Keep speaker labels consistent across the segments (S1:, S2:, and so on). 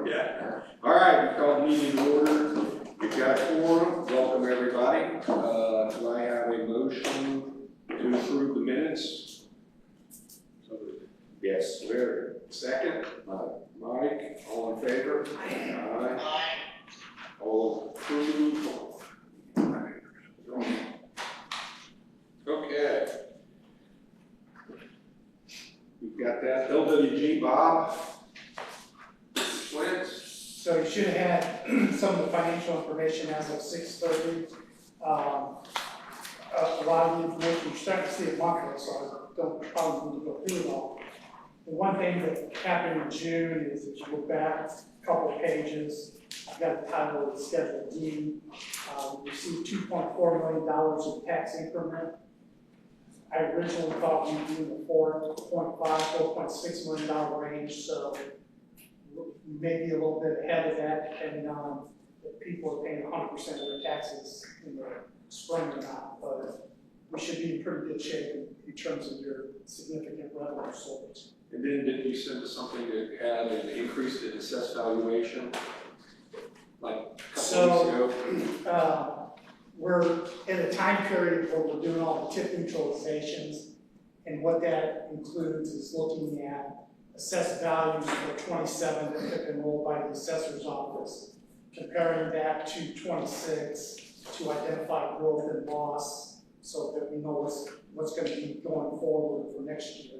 S1: Yeah. All right, we call the meeting to order. We've got a quorum. Welcome, everybody. Do I have a motion to approve the minutes? Yes, Larry. Second? Mike. All in favor? Aye. All approved? Okay. We've got that. LWG, Bob. Flint.
S2: So you should have had some of the financial information as of 6:30. A lot of the information, you're starting to see it monthly, so I don't probably need to go through it all. The one thing that happened in June is if you look back a couple of pages, I've got the title of the Schedule D. We received $2.4 million in tax increment. I originally thought we'd be in the $4.5, $4.6 million range, so maybe a little bit ahead of that, depending on if people are paying 100% of their taxes in the spring or not. But we should be in pretty good shape in terms of your significant revenue source.
S1: And then did you send us something that had an increase in assessed valuation? Like a couple weeks ago?
S2: We're in a time period where we're doing all the tip neutralizations, and what that includes is looking at assessed values for 27 that have been rolled by the assessor's office, comparing that to 26 to identify growth and loss so that we know what's going to be going forward for next year.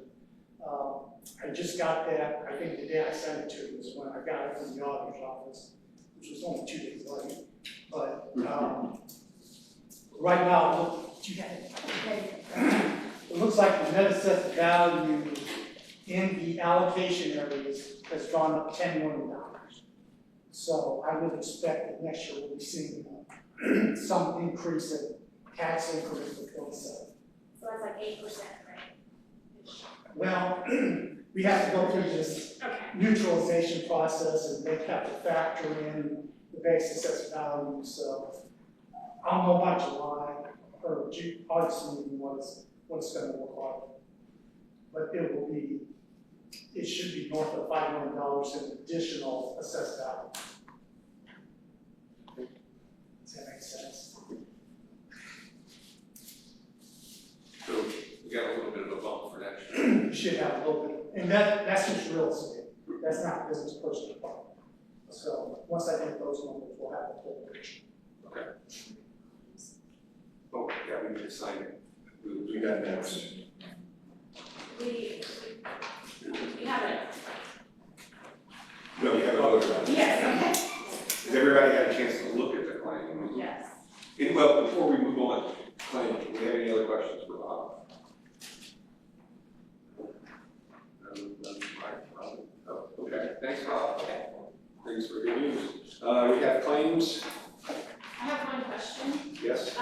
S2: I just got that, I think the day I sent it to you is when I got it from the auditor's office, which was only 2 days late. But right now, look, do you have it? Okay. It looks like the net assessed value in the allocation areas has gone up $10 million. So I would expect that next year we'll be seeing some increase in tax increments for 27.
S3: So that's like 8%, right?
S2: Well, we have to go through this neutralization process, and they have to factor in the base assessed value. So I'll know by July or August meeting what it's going to look like. But it should be north of $5 million in additional assessed value. Does that make sense?
S1: So we got a little bit of a bump for next year.
S2: You should have a little bit, and that's just real estate. That's not business personal property. So once I get those numbers, we'll have the full picture.
S1: Okay. Oh, yeah, we need to sign it. We got next.
S3: We haven't.
S1: No, you haven't voted on it.
S3: Yes,
S1: Has everybody had a chance to look at the claim?
S3: okay. Yes.
S1: Well, before we move on, claim, do we have any other questions for Bob? Oh, okay, thanks, Bob. Thanks for good news. We have claims.
S3: I have one question.
S1: Yes.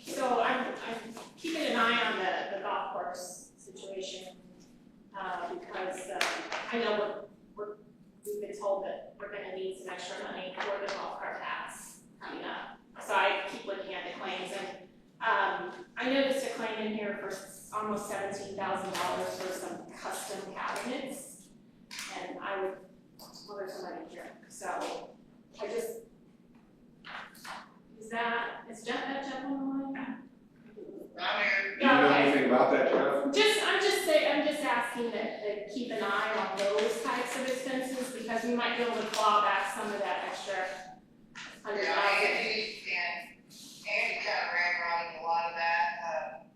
S3: So I'm keeping an eye on the golf course situation because I know we've been told that we're going to need some extra money for the golf cart tax coming up. So I keep looking at the claims, and I noticed a claim in here for almost $17,000 for some custom cabinets, and I would well, there's somebody here. So I just is that gentleman?
S1: Do you know anything about that, Jeff?
S3: I'm just asking that keep an eye on those types of expenses because we might be able to claw back some of that extra $100,000.
S4: Andy kind of ran around a lot of that.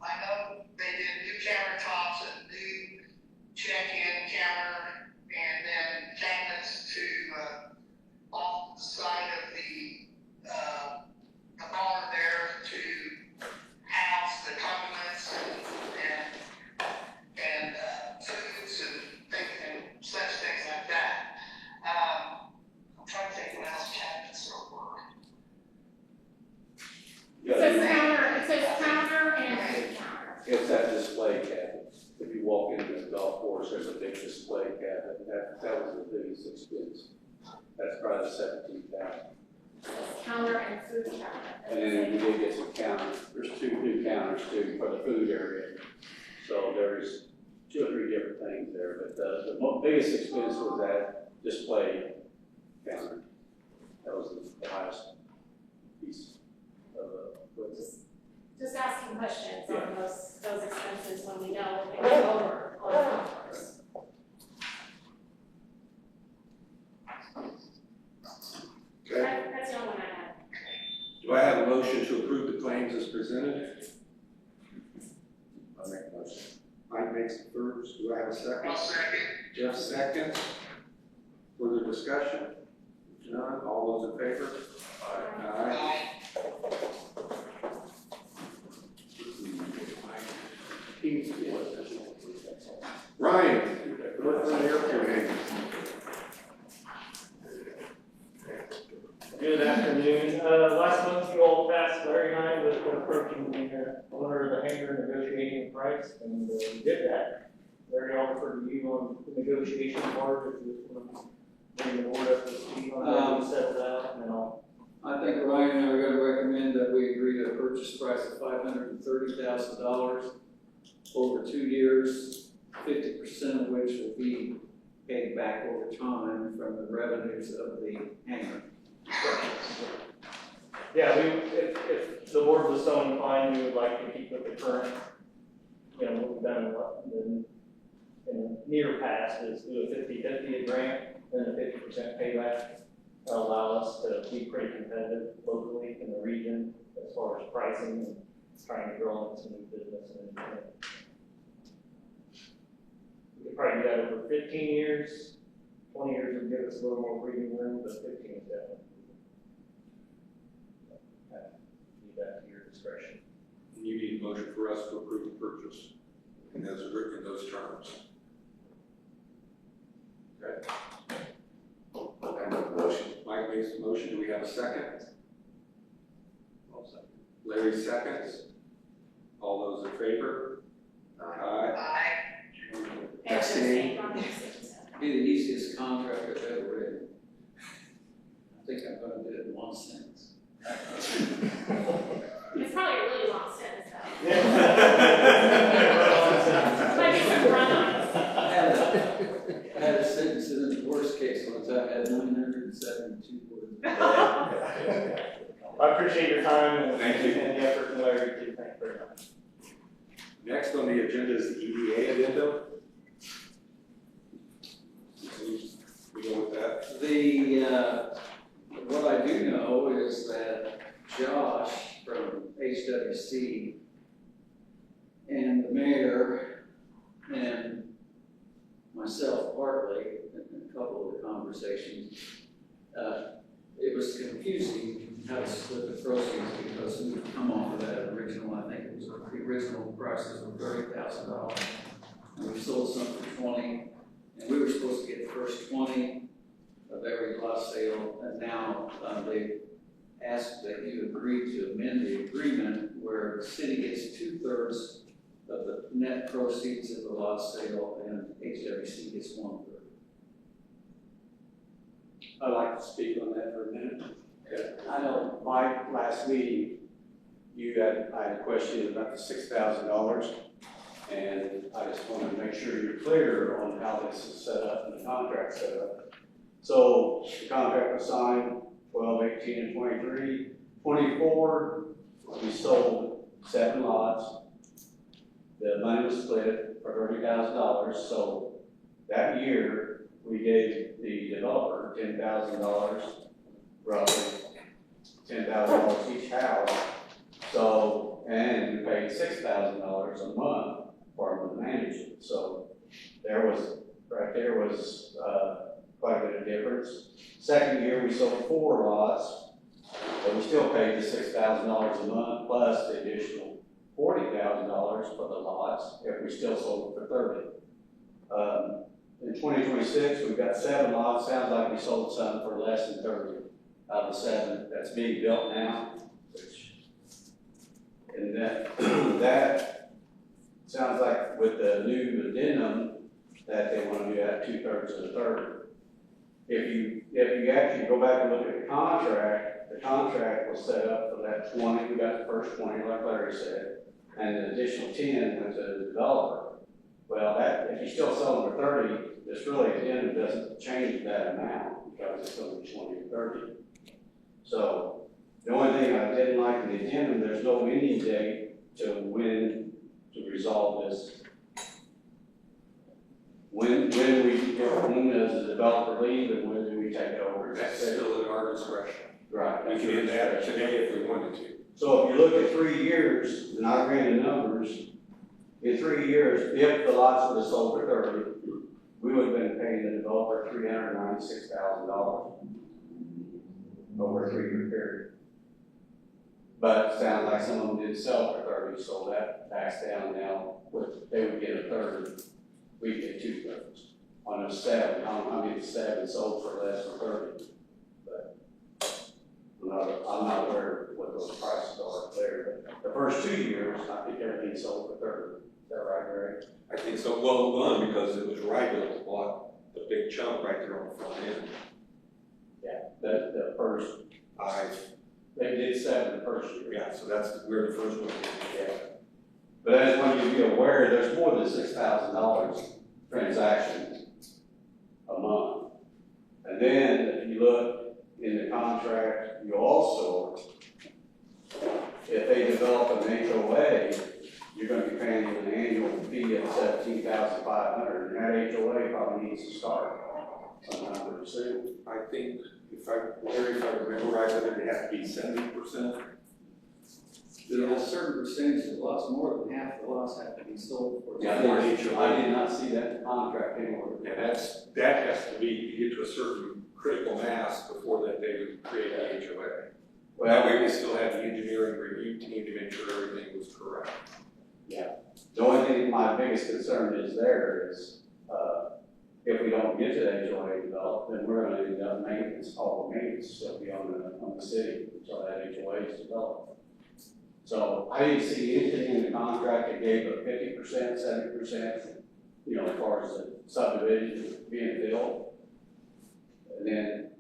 S4: I know they did new countertops and new check-in counter, and then cabinets to off the side of the barn there to house the condiments and foods and such things like that. I'm trying to think what else cabinets will work.
S3: It says counter and food counter.
S5: It's that display cabinet. If you walk into the golf course, there's a big display cabinet. That was the biggest expense. That's probably $17,000.
S3: Counter and food counter.
S5: And then we did get some counters. There's 2 new counters too for the food area. So there's two or three different things there, but the biggest expense was that display counter. That was the highest piece of equipment.
S3: Just asking questions
S5: Yeah.
S3: on those expenses when we know they're over on the golf course.
S1: Okay,
S3: That's the only one I have.
S1: do I have a motion to approve the claims as presented?
S6: I'll make a motion.
S1: Mike makes the first, do I have a second?
S4: I'll second.
S1: Jeff seconds. Further discussion? If none, all those in favor? Aye. Ryan, what's in the airport?
S7: Good afternoon. Last month you all passed Larry and I with approaching the owner of the hangar negotiating price, and we did that. Larry, I'll refer to you on the negotiation part, if you want to bring the board up to speed on how you set it out, and then I'll.
S6: I think Ryan and I are gonna recommend that we agree to a purchase price of $530,000 over 2 years, 50% of which will be paid back over time from the revenues of the hangar.
S7: Yeah, if the board was so inclined, we would like to keep with the current, what we've done in the near past is do a 50-50 grant, then a 50% payback. That'll allow us to be pretty competitive locally in the region as far as pricing and trying to grow into new business. And we could probably do that over 15 years. 20 years would give us a little more breathing room, but 15 is definitely. Leave that to your discretion.
S1: You need a motion for us to approve the purchase as written in those terms. Okay.
S6: I make a motion.
S1: Mike makes the motion, do we have a second? Larry seconds. All those in favor? Aye.
S4: Aye.
S3: Abstain on the extension.
S6: Be the easiest contract I've ever written. I think I'm gonna do it in one sentence.
S3: It's probably a really long sentence though.
S7: Yeah.
S3: Might be some run-ons.
S6: I had a sentence in the worst case one time, I had 972 words.
S7: I appreciate your time and,
S1: Thank you.
S7: and the effort from Larry too. Thank you very much.
S1: Next on the agenda is the EDA addendum. We go with that.
S6: What I do know is that Josh from HWC and the mayor and myself partly, in a couple of the conversations, it was confusing how to split the proceeds because we come off of that original, I think it was the original prices were $30,000. And we sold some for 20, and we were supposed to get the first 20 of every lot sale, and now they asked that you agree to amend the agreement where the city gets 2/3 of the net proceeds of the lot sale and HWC gets 1/3.
S5: I'd like to speak on that for a minute. I know, Mike, last meeting, I had a question about the $6,000, and I just want to make sure you're clear on how this is set up and the contract set up. So the contract was signed 12, 18, and 23. 24, we sold 7 lots. The money was split for $30,000, so that year, we gave the developer $10,000, roughly $10,000 each house. So, and we paid $6,000 a month for them to manage it. So there was, right there was quite a bit of difference. Second year, we sold 4 lots, but we still paid the $6,000 a month plus the additional $40,000 for the lots if we still sold it for $30,000. In 2026, we've got 7 lots. Sounds like we sold some for less than 30 out of the 7 that's being built now. And that sounds like with the new addendum that they want to do that 2/3 and a third. If you actually go back and look at the contract was set up for that 20. We got the first 20, like Larry said, and an additional 10 went to the developer. Well, that, if you still sell them for 30, this really, addendum doesn't change that amount, because it's only 20 or 30. So, the only thing I didn't like in the addendum, there's no ending date to when to resolve this. When does the developer leave and when do we take it over?
S1: That's still at our discretion.
S5: Right.
S1: We can end that today if we wanted to.
S5: So if you look at 3 years, and I ran the numbers, in 3 years, if the lots would have sold for 30, we would have been paying the developer $396,000 over a 3-year period. But it sounds like some of them did sell for 30, so that backs down now. They would get a third, we get 2/3. On a 7, I mean 7 sold for less than 30. But I'm not aware of what those prices are there. But the first 2 years, I think everything sold for 30. Is that right, Gary?
S1: I think so. Well, one, because it was Redevelopment that bought the big chunk right there on the front end.
S5: Yeah. The first, they did 7 the first year.
S1: Yeah, so that's where the first one is.
S5: Yeah. But I just want you to be aware, there's more than $6,000 transactions a month. And then if you look in the contract, you also, if they develop an HOA, you're gonna be paying an annual fee of $17,500, and that HOA probably needs to start sometime pretty soon.
S1: I think, if I remember right, that it has to be 70%.
S6: There are a certain percentage of lots, more than half the lots have to be sold for.
S5: Yeah, I did not see that contract anywhere.
S1: Yeah, that has to be, you get to a certain critical mass before that they would create an HOA. That way we still have the engineering review team to make sure everything was correct.
S5: Yeah. The only thing, my biggest concern is there is, if we don't get to the HOA developed, then we're gonna end up maintenance, all the maintenance still be on the city until that HOA is developed. So I didn't see anything in the contract that gave a 50%, 70%, you know, as far as the subdivision being built. And then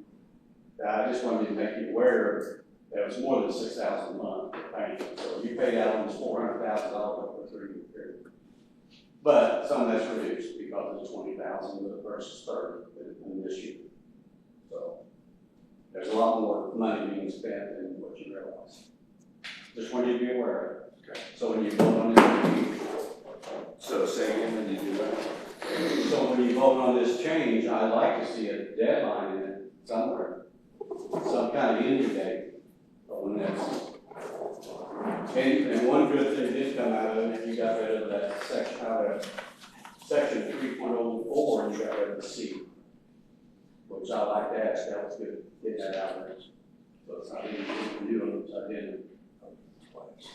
S5: I just wanted to make you aware that it was more than $6,000 a month paying. So you paid out almost $400,000 over a 3-year period. But some of that's reduced because of $20,000 versus 30 in this year. So there's a lot more money being spent than what you realize. Just want you to be aware of it.
S1: Okay.
S5: So when you vote on this,
S1: So say again when you do that.
S5: so when you vote on this change, I'd like to see a deadline in it somewhere, some kind of ending date. But when that's, and one good thing did come out of it, you got rid of that section, section 3.04, you got rid of the C, which I like that. That was good, getting that out of there. So it's not even new, so I didn't.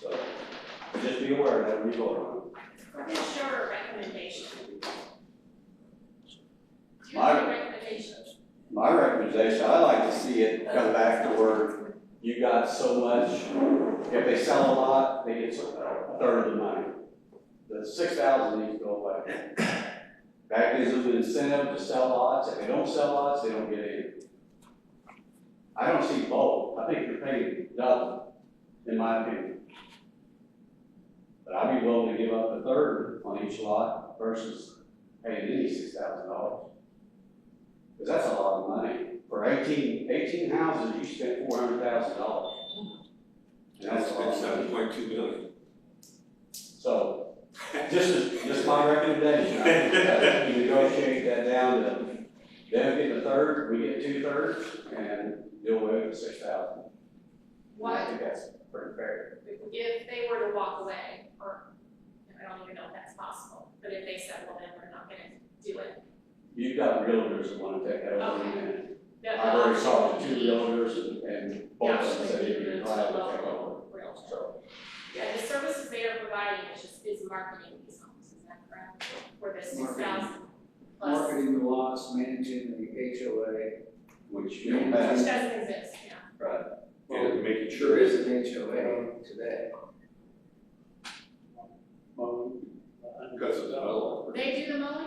S5: So just be aware of that when you vote on it.
S3: What is your recommendation? Do you
S5: My-
S3: have any recommendations?
S5: My recommendation, I like to see it come back to where you got so much, if they sell a lot, they get a third of the money. The 6,000 needs to go away. That gives them an incentive to sell lots. If they don't sell lots, they don't get any. I don't see both. I think you're paying double, in my opinion. But I'd be willing to give up a third on each lot versus paying any $6,000. Because that's a lot of money. For 18 houses, you spent $400,000. And that's a lot of money.
S1: 7.2 million.
S5: So, just my recommendation. You negotiate that down to, them get a third, we get 2/3, and deal away with 6,000. I
S3: What
S5: think that's pretty fair.
S3: if they were to walk away, or, I don't even know if that's possible, but if they said, well, then we're not gonna do it.
S5: You've got realtors that want to take that over,
S3: Okay.
S5: and
S3: The
S5: I've already
S3: option
S5: talked to
S3: would
S5: 2
S3: be-
S5: realtors, and both of them said
S3: Yeah,
S5: they'd be
S3: to
S5: glad
S3: a
S5: to take over.
S3: local realtor.
S5: So,
S3: Yeah, the services they are providing is marketing these homes, is that correct? For the 6,000 plus,
S6: Marketing the lots, managing the HOA.
S5: which
S6: Yeah.
S5: you
S3: which
S5: have,
S3: doesn't exist, yeah.
S5: right?
S1: And making
S6: There
S1: sure
S6: is an HOA today.
S1: because of the developer.
S3: They do the mowing?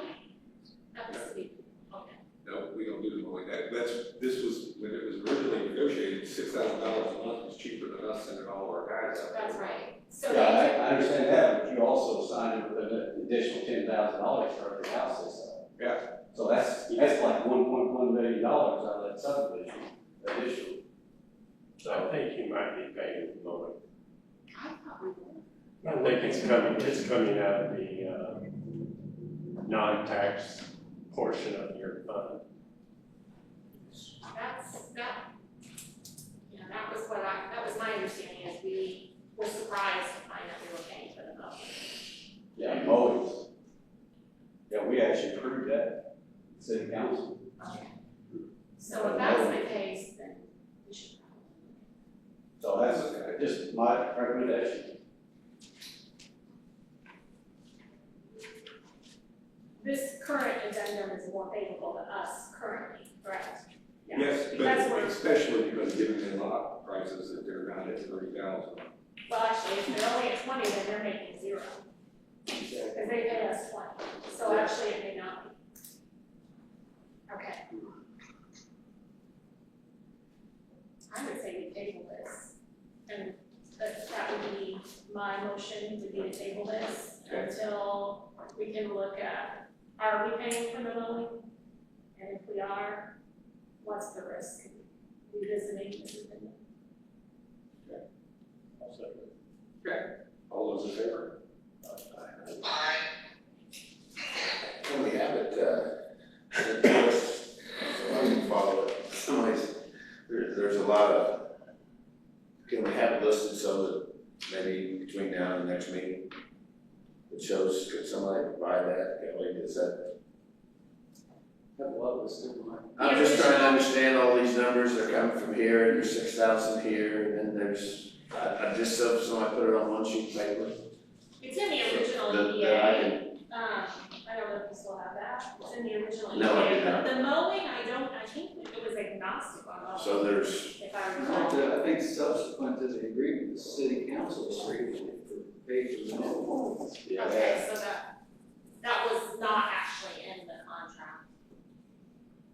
S3: Not the city, okay.
S1: No, we don't do the mowing. This was, when it was originally negotiated, $6,000 a month was cheaper than us sending all our guys out there.
S3: That's right. So
S5: Yeah,
S3: they
S5: I understand that, but you also also signed it with an additional $10,000 for every house they sell.
S1: Yeah.
S5: So that's like $1.1 million out of that subdivision additional.
S8: So I think you might be paying the moment.
S3: I thought we were.
S8: I think it's coming out of the, non-tax portion of your fund.
S3: That was my understanding, is we were surprised to find that we were paying for the mowing.
S5: Yeah, mowings. Yeah, we actually approved that, city council.
S3: So if that's the case, then we should probably.
S5: So that's just my recommendation.
S3: This current addendum is more favorable to us currently, correct? Yeah.
S1: Yes,
S3: That's
S1: but
S3: what-
S1: especially because given the lot prices that they're not at 30,000.
S3: Well, actually, if they're only at 20, then they're making 0. Because they pay us 20, so actually it may not be. Okay. I would say we table this, and that would be, my motion would be to table this
S1: Okay.
S3: until we can look at, are we paying for the mowing? And if we are, what's the risk of revisiting this opinion?
S1: All those in favor?
S4: Aye.
S9: When we have it, so I can follow it. Somebody's, there's a lot of, can we have it listed so that maybe between now and the next meeting, it shows, could somebody provide that, can we, is that?
S6: Have what listed, Mike?
S9: I'm just trying to understand all these numbers, they're coming from here, and there's 6,000 here, and then there's, I just, so somebody put it on one sheet of paper.
S3: It's in the original
S9: That
S3: EDA.
S9: I can,
S3: I don't know if you still have that. It's in the original EDA.
S9: No, I do not.
S3: But the mowing, I think it was agnostic on mowing.
S9: so there's,
S3: If I recall.
S6: I think subsequent to the agreement, the city council agreed for pay for the mowing.
S3: Okay, so that was not actually in the contract.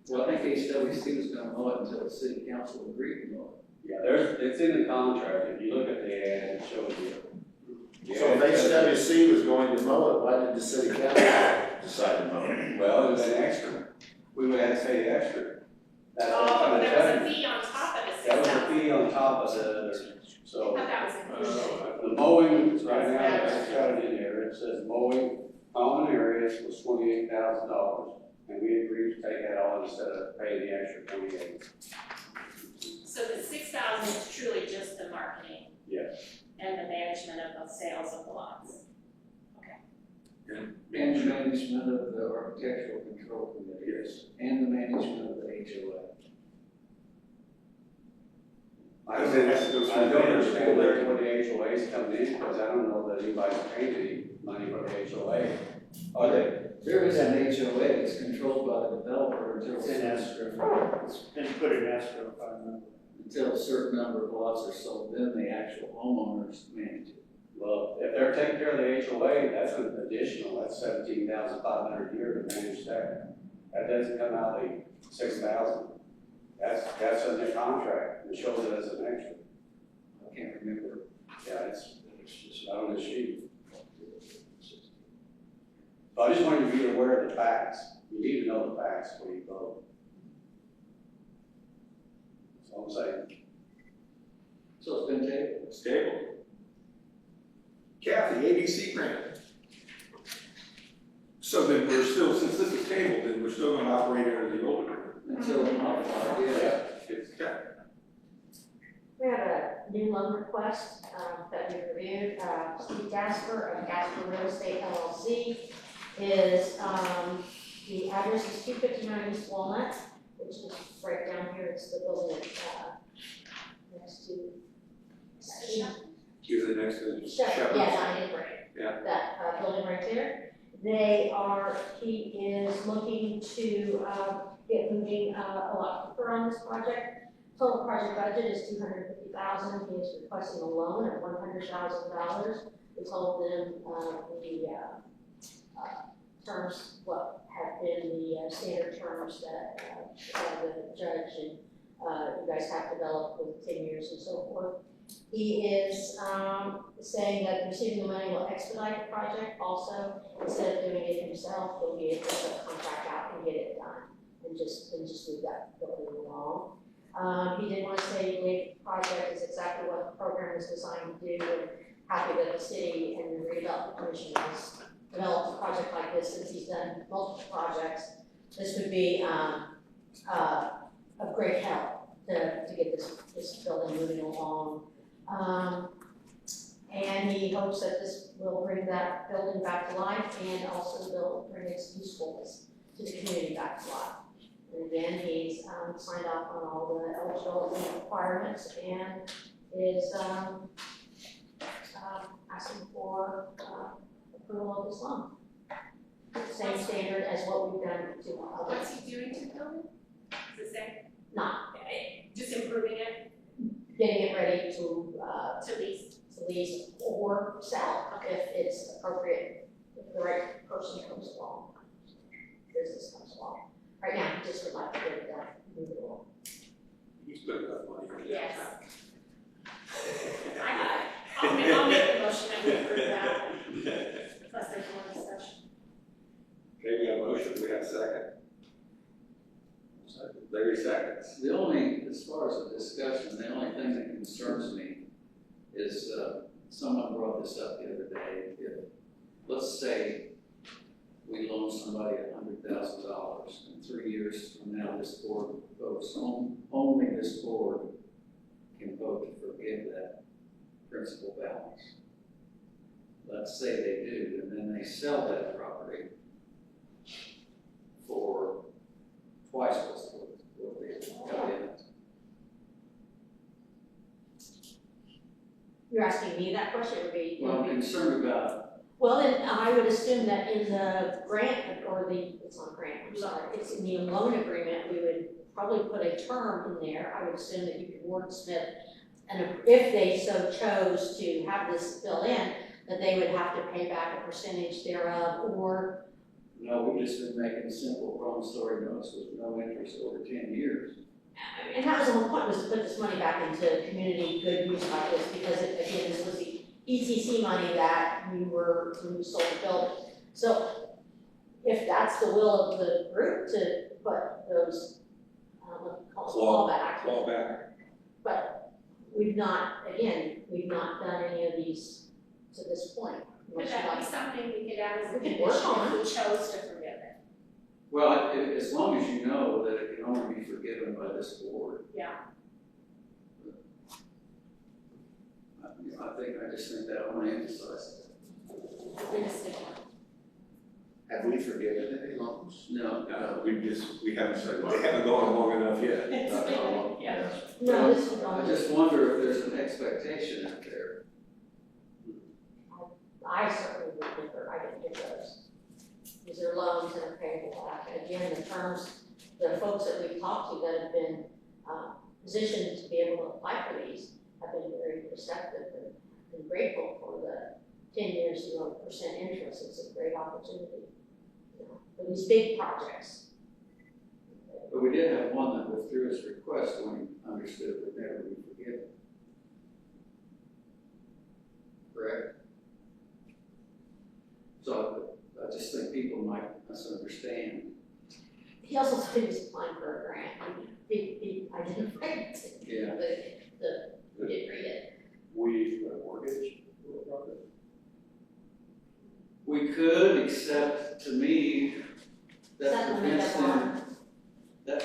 S6: Well, I think HWC was gonna mow it until the city council agreed to mow it.
S5: Yeah, it's in the contract. If you look at the ad, it shows you.
S9: so if HWC was going to mow it, why did the city council decide to mow it?
S5: Well, it was an extra. We would have to pay the extra. That's what
S3: Oh,
S5: I'm
S3: there was
S5: telling
S3: a
S5: you.
S3: fee on top of the
S5: That was a
S3: 6,000.
S5: fee on top of the,
S3: I
S5: so
S3: thought that was included.
S5: the mowing, right now, it's got it in there. It says mowing common areas was $28,000. And we agreed to take that on instead of paying the extra 28.
S3: So the 6,000 is truly just the marketing.
S5: Yes.
S3: And the management of the sales of the lots.
S6: And the management of the architectural control committee.
S9: Yes.
S6: And the management of the HOA.
S5: I don't understand where the HOAs come in, because I don't know that anybody's paying any money for the HOA. Are they?
S6: There is an HOA, it's controlled by the developer until.
S10: It's in escrow. It's been put in escrow, if I remember.
S6: Until a certain number of lots are sold, then the actual homeowners manage it.
S5: Well, if they're taking care of the HOA, that's an additional, that's $17,500 a year to manage that. That doesn't come out of the 6,000. That's in the contract, it shows it as an extra.
S6: I can't remember.
S5: Yeah, it's not on the sheet. But I just wanted you to be aware of the facts. You need to know the facts before you vote. That's all I'm saying.
S6: So it's been tabled.
S1: Stable. Kathy, ABC grant. So then we're still, since this is tabled, then we're still gonna operate under the old agreement.
S6: Until it's modified, yeah.
S1: Okay.
S11: We have a new loan request that we reviewed. Steve Gasper of Gasper Real Estate LLC is, the address is 259 East Walnut, which is right down here. It's the building next to.
S1: Is it next to Shepherd's?
S11: Yeah, 9 and right.
S1: Yeah.
S11: That building right there. He is looking to get moving a lot quicker on this project. Total project budget is $250,000. He is requesting a loan of $100,000. We told them the terms, what have been the standard terms that the judge and you guys have developed with 10 years and so forth. He is, saying that receiving the money will expedite the project also. Instead of doing it himself, he'll be able to contract out and get it done and just move that building along. He did want to say the project is exactly what the program is designed to do, and happy that the city and the redevelopment commission has developed a project like this since he's done multiple projects. This would be, of great help to get this building moving along. And he hopes that this will bring that building back to life and also will bring its usefulness to the community back to life. And again, he's signed off on all the eligibility requirements and is asking for approval of this loan. Same standard as what we've done to others.
S3: What's he doing to the building? Is it same?
S11: Not
S3: Just improving it
S11: getting it ready to
S3: to lease?
S11: lease or sell if it's appropriate, if the right person comes along, business comes along. Right now, he just would like to get it done, move it along.
S1: He's put enough money in it.
S3: Yes. I'll make the motion that we approve that, unless there's more discussion.
S1: Okay, we have a motion, we have a second. Larry seconds.
S6: The only, as far as the discussion, the only thing that concerns me is, someone brought this up the other day. If, let's say, we loan somebody $100,000, and 3 years from now, this board votes, only this board can vote to forgive that principal balance. Let's say they do, and then they sell that property for twice what they got in it.
S11: You're asking me that question, it would be.
S6: Well, I'm concerned about,
S11: Well, then I would assume that in the grant, or it's not grant, I'm sorry, it's in the loan agreement, we would probably put a term in there. I would assume that you could wordsmith, and if they so chose to have this fill in, that they would have to pay back a percentage thereof, or.
S6: no, we've just been making simple promissory notes with no interest over 10 years.
S11: And that was the whole point, was to put this money back into community good use like this, because again, this was the ETC money that when we sold the building. So if that's the will of the group to put those,
S1: Clawback.
S11: but we've not done any of these to this point.
S3: Would that be something we could add as a
S11: We could
S3: condition
S11: work on
S3: if we chose to forgive it?
S6: Well, as long as you know that it can only be forgiven by this board.
S3: Yeah.
S6: I just think that I want to emphasize
S9: Have we forgiven any loans?
S6: it. No.
S1: We haven't gone long enough yet.
S3: Yeah.
S11: No, this is
S6: I
S11: not,
S6: just wonder if there's an expectation out there.
S11: I certainly would differ, I didn't get those. These are loans that are payable back, and again, the terms, the folks that we've talked to that have been, positioned to be able to apply for these have been very receptive and grateful for the 10 years, 0% interest. It's a great opportunity, for these big projects.
S6: But we did have one that withdrew his request when he understood it would never be forgiven. Correct? So I just think people might misunderstand.
S11: He also said he was applying for a grant, and he identified it.
S6: Yeah.
S11: We didn't read it.
S1: We mortgage the property.
S6: We could, except to me,
S11: That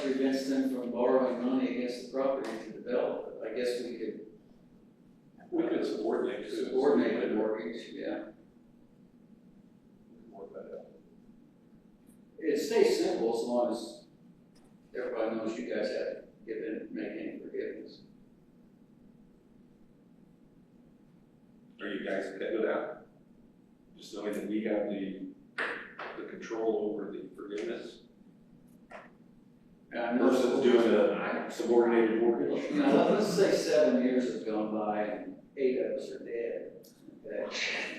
S6: prevents them from borrowing money against the property to develop it. I guess we could
S1: subordinate to.
S6: subordinate the mortgage, yeah. It stays simple as long as everybody knows you guys haven't make any forgiveness.
S1: Are you guys okay with that? Just knowing that we have the control over the forgiveness versus doing a subordinated mortgage?
S6: Now, let's say 7 years have gone by and 8 of us are dead, okay,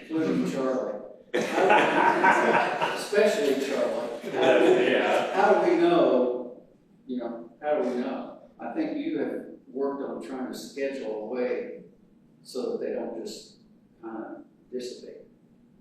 S6: including Charlie. Especially Charlie. How do we know, how do we know? I think you have worked on trying to schedule a way so that they don't just kind of dissipate.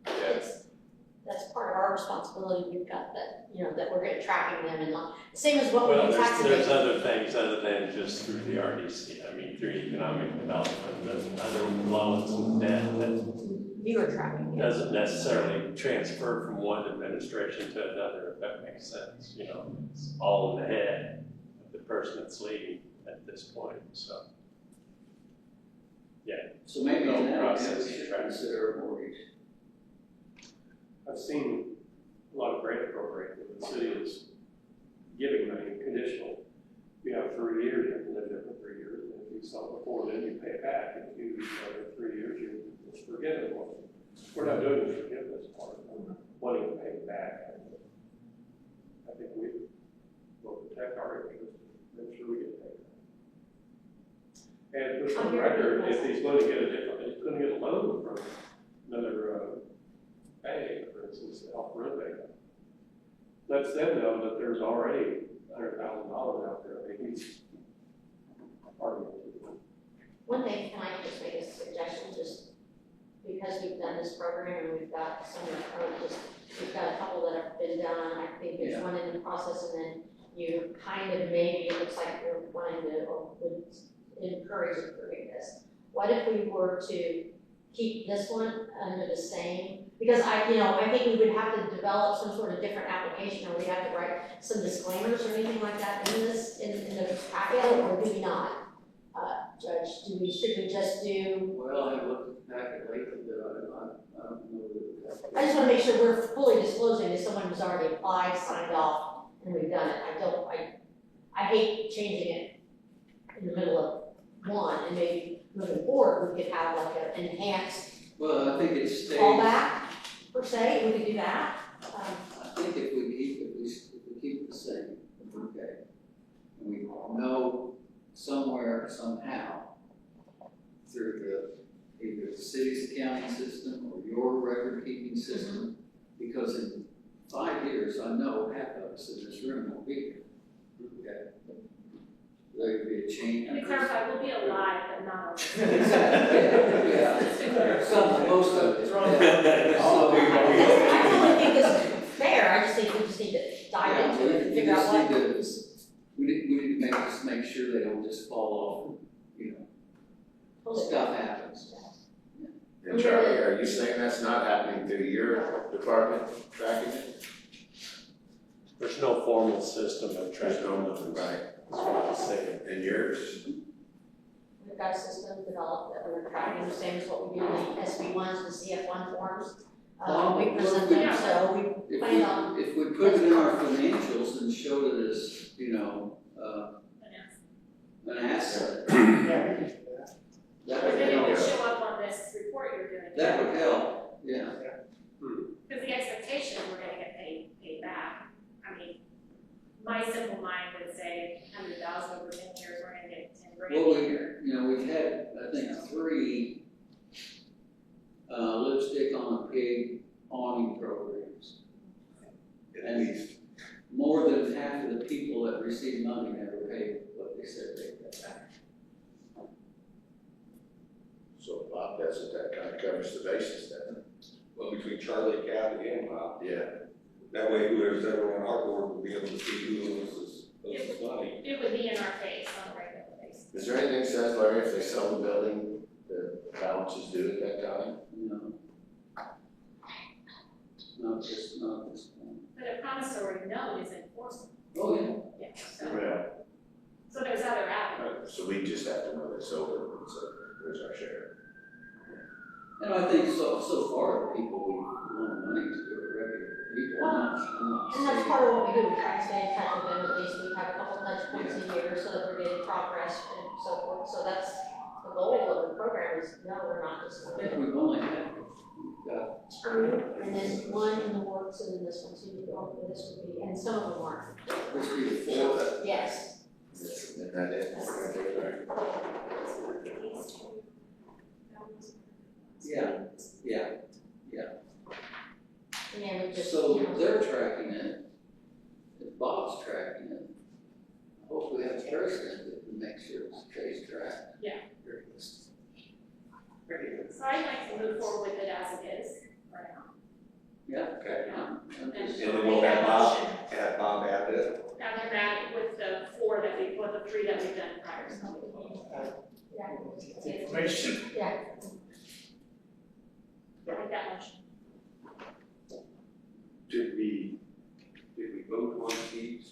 S11: That's part of our responsibility, we've got that, you know, that we're gonna tracking them and like, same as what we
S8: Well,
S11: do tax
S8: there's
S11: evasion.
S8: other things other than just through the RDC, I mean, through economic development, there's other loans and debt that
S11: You are tracking, yeah.
S8: doesn't necessarily transfer from one administration to another, if that makes sense, you know, it's all in the head of the person that's leading at this point, so. Yeah.
S6: So maybe
S8: No
S6: in that
S8: process
S6: we
S8: to
S6: should
S8: track.
S6: consider a mortgage.
S12: I've seen a lot of grant programs where the city is giving money conditional. You have 3 years, you have to live there for 3 years, and if you sell it before then, you pay it back. If you do it 3 years, you just forgive it. We're not doing the forgiveness part, we're wanting to pay it back. I think we will protect our interest, make sure we get paid. And just on the record, if he's going to get he's going to get a loan from another bank, for instance, to help renovate it. Lets them know that there's already $100,000 out there, maybe he's arguing.
S11: One thing, can I just make a suggestion, just because we've done this program and we've got some, we've got a couple that have been done, I think there's one in the process, and then you kind of maybe, it looks like you're wanting to, or would encourage improving this. What if we were to keep this one under the same, because I think we would have to develop some sort of different application, or we have to write some disclaimers or anything like that in this, in the packet, or do we not? Judge, should we just do?
S6: Well, I haven't looked at the packet lately, but I don't know that.
S11: I just wanna make sure we're fully disclosing to someone who's already applied, signed off, and we've done it. I hate changing it in the middle of one, and maybe moving forward, we could have like an enhanced
S6: Well, I think it stays.
S11: fallback, per se, we could do that.
S6: I think if we keep it the same, okay, and we know somewhere, somehow, through either the city's accounting system or your record-keeping system, because in 5 years, I know half of us in this room will be here, okay? There could be a change.
S3: And to clarify, we'll be alive, but not on.
S6: Exactly, yeah. Some, most of it.
S11: I totally think this is fair, I just think we just need to dive into it and figure out what.
S6: We need to make sure they don't just fall off, stuff happens.
S9: And Charlie, are you saying that's not happening through your department tracking it?
S8: There's no formal system of tracking.
S9: There's no nothing, right?
S8: That's what I'm saying.
S9: And yours?
S11: We've got a system developed that we're tracking, the same as what we do in the SB1s, the CF1 forms. We present them, so we plan on.
S6: If we put it in our financials and showed it as, an asset, that
S3: But
S6: would
S3: then it would
S6: help.
S3: show up on this report you're doing.
S6: That would help, yeah.
S3: Because the expectation, we're gonna get paid back. I mean, my simple mind would say 100,000 over 10 years, we're gonna get 10 grand
S6: Well,
S3: a year.
S6: we've had, I think, 3 lipstick on a pig awning programs.
S9: At least.
S6: More than half of the people that receive money never pay what they said they'd pay back.
S9: So Bob, that's what that kind of covers the basis then.
S1: Well, between Charlie, Kathy, and Bob.
S9: Yeah.
S1: That way whoever's ever on our board will be able to see who owes money.
S3: It would be in our face on a regular basis.
S9: Is there anything that says, Larry, if they sell the building, the balance is due at that time?
S6: No. Not this point.
S3: But a promissory note is enforceable.
S6: Oh, yeah.
S3: Yeah, so,
S9: Yeah.
S3: so there's other avenues.
S9: So we just have to know it's over, so there's our share.
S6: And I think so far, the people we loan money to are regular people. I'm not
S11: And that's
S6: saying-
S11: part of what we do, we try to stay in touch with them, at least we have a couple touch points a year, so that we're getting progress and so forth, so that's the goal of the program is, no, we're not just.
S6: I think we've only had, got
S11: 2, and then 1 in the works, and then this one, so you go, this would be, and some of them aren't.
S6: this be the 4th.
S11: Yes.
S9: Isn't that it?
S6: Yeah.
S11: And we just,
S6: So
S11: you know,
S6: they're tracking it, if Bob's tracking it, I hope we have a president that can make sure it stays tracked.
S3: Yeah.
S6: Very good.
S3: and
S1: And
S3: so
S1: then
S3: make
S1: we'll
S3: that
S1: have Bob,
S3: motion.
S1: have Bob add it.
S3: And then that with the 4 that we, with the 3 that we've done prior, so.
S2: Information.
S11: Yeah.
S3: Make that motion.
S1: Did we vote on these?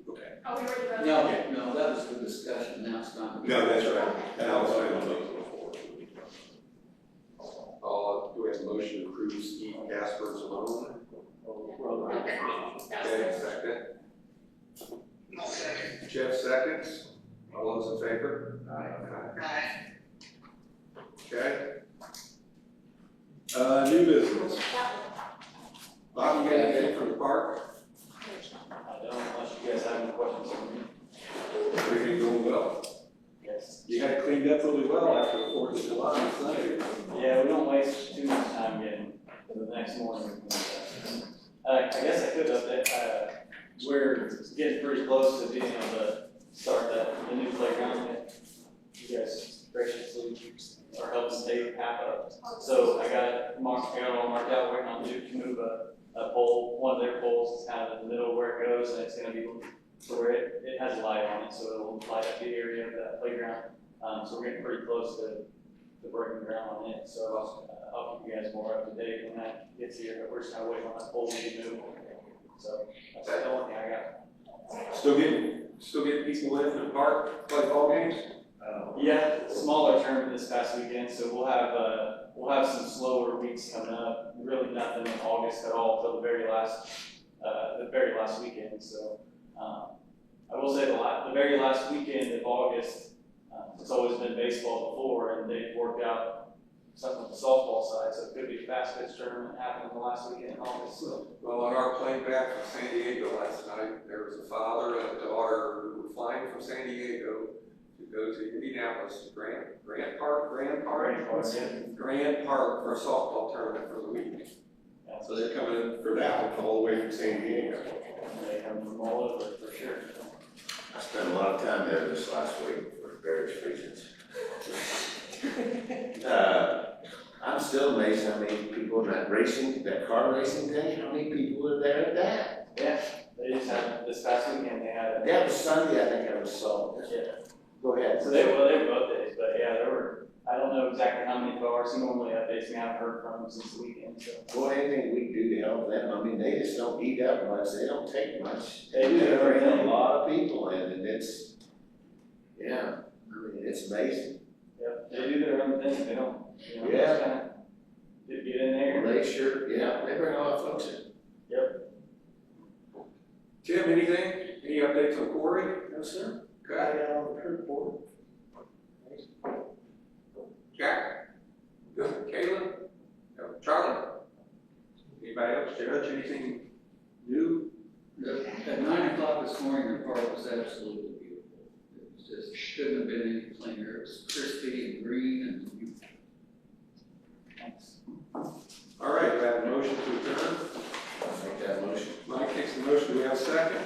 S1: Okay.
S3: Oh, we already voted?
S6: No, that was the discussion, now it's not.
S1: No, that's right. And I was saying on those before. Do we have a motion to approve Steve Casper's loan?
S3: That was
S1: Okay,
S3: good.
S1: second.
S4: I'll second.
S1: Jeff seconds. All those in favor?
S4: Aye.
S1: Okay. New business. Bob, you got anything from the park?
S7: I don't, unless you guys have any questions for me.
S1: Everything going well?
S7: Yes.
S1: You had it cleaned up really well after the 4th of July on Sunday.
S7: Yeah, we don't waste too much time getting to the next morning. I guess I could update, we're getting pretty close to being able to start the new playground. You guys graciously are helping take half of. So I got it all marked out, waiting on Duke to move a pole, one of their poles is kind of in the middle where it goes, and it's gonna be so where it has a light on it, so it'll light up the area of that playground. So we're getting pretty close to breaking ground on it, so I'll keep you guys more up to date when that gets here, but we're just kind of waiting on that pole to be moved. So that's the only thing I got.
S1: Still getting people in the park, play ball games?
S7: Yeah, smaller tournament this past weekend, so we'll have some slower weeks coming up. Really nothing in August at all till the very last weekend. So I will say the very last weekend of August, it's always been baseball before, and they've worked out something with the softball side, so it could be a fast pitch tournament happening the last weekend in August. So.
S1: Well, on our plane back from San Diego last night, there was a father and a daughter who were flying from San Diego to go to Indianapolis, Grant Park for a softball tournament for the week.
S7: Yeah.
S1: So they're coming in for that one all the way from San Diego.
S7: They come from all over for sure.
S9: I spent a lot of time there this last week for various reasons. I'm still amazed how many people in that car racing day, how many people were there at that?
S7: Yeah, they just had this past weekend. They had
S9: That was Sunday, I think I saw.
S7: Yeah.
S9: Go ahead.
S7: So they were both days, but yeah, there were. I don't know exactly how many cars. He normally updates me. I haven't heard from him since the weekend. So.
S9: Boy, anything we can do to help them, I mean, they just don't eat up much, they don't take much.
S7: They do
S9: bring
S7: everything.
S9: a lot of people in, and it's, yeah, I mean, it's amazing.
S7: Yep, they do their own thing. They don't,
S9: Yeah.
S7: just kind of get in there.
S9: They sure, yeah, they bring a lot of folks in.
S1: Tim, anything? Any updates on Corey?
S10: No, sir. I
S1: Okay.
S10: got on the crew board.
S1: Jack? Good. Caitlin? No. Charlie? Anybody else? Judge, anything new?
S6: At 9 o'clock this morning, the park was absolutely beautiful. It was just, couldn't have been any cleaner. It was crispy and green and beautiful.
S7: Thanks.
S1: All right, we have a motion to adjourn.
S9: I'll make that motion.
S1: Mike takes the motion. Do we have a second?